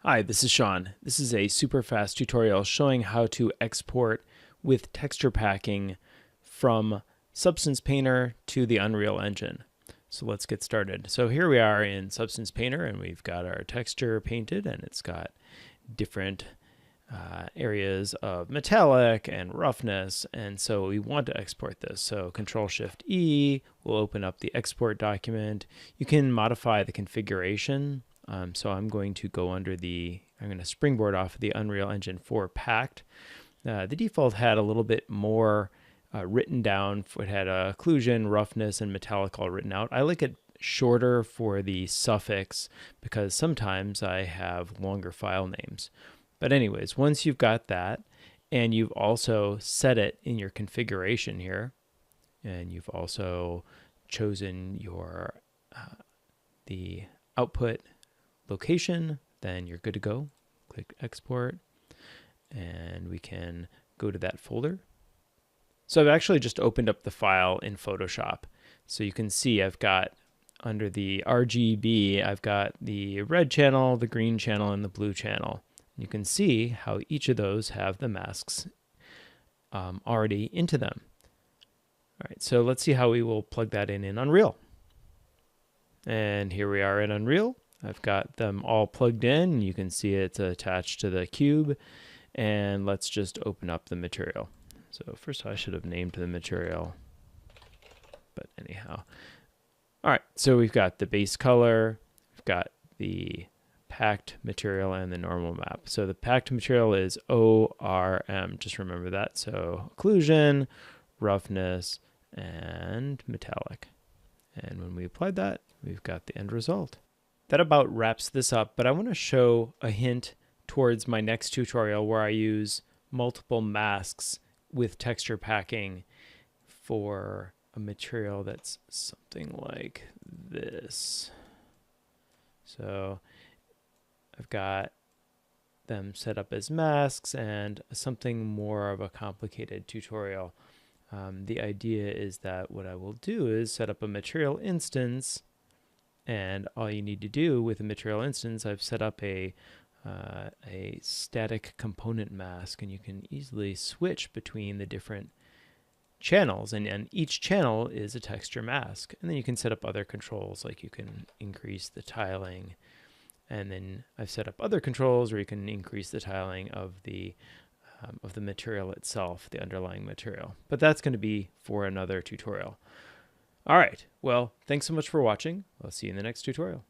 Hi, this is Shaun. This is a super fast tutorial showing how to export with texture packing from Substance Painter to the Unreal Engine. So let's get started. So here we are in Substance Painter and we've got our texture painted and it's got different areas of metallic and roughness, and so we want to export this. So Control-Shift-E will open up the export document. You can modify the configuration. So I'm going to go under I'm going to springboard off of the Unreal Engine 4 packed. The default had a little bit more written down. It had occlusion, roughness, and metallic all written out. I like it shorter for the suffix because sometimes I have longer file names. But anyways, once you've got that and you've also set it in your configuration here, and you've also chosen your the output location, then you're good to go. Click export and we can go to that folder. So I've actually just opened up the file in Photoshop. So you can see I've got under the RGB, I've got the red channel, the green channel, and the blue channel. You can see how each of those have the masks already into them. All right, so let's see how we will plug that in Unreal. And here we are in Unreal. I've got them all plugged in. You can see it's attached to the cube. And let's just open up the material. So first I should have named the material, but anyhow. All right, so we've got the base color, we've got the packed material and the normal map. So the packed material is ORM, just remember that. So occlusion, roughness, and metallic. And when we applied that, we've got the end result. That about wraps this up, but I want to show a hint towards my next tutorial where I use multiple masks with texture packing for a material that's something like this. So I've got them set up as masks and something more of a complicated tutorial. The idea is that what I will do is set up a material instance, and all you need to do with a material instance, I've set up a static component mask, and you can easily switch between the different channels, and each channel is a texture mask. And then you can set up other controls, like you can increase the tiling, and then I've set up other controls where you can increase the tiling of the material itself, the underlying material. But that's going to be for another tutorial. All right, well, thanks so much for watching. I'll see you in the next tutorial.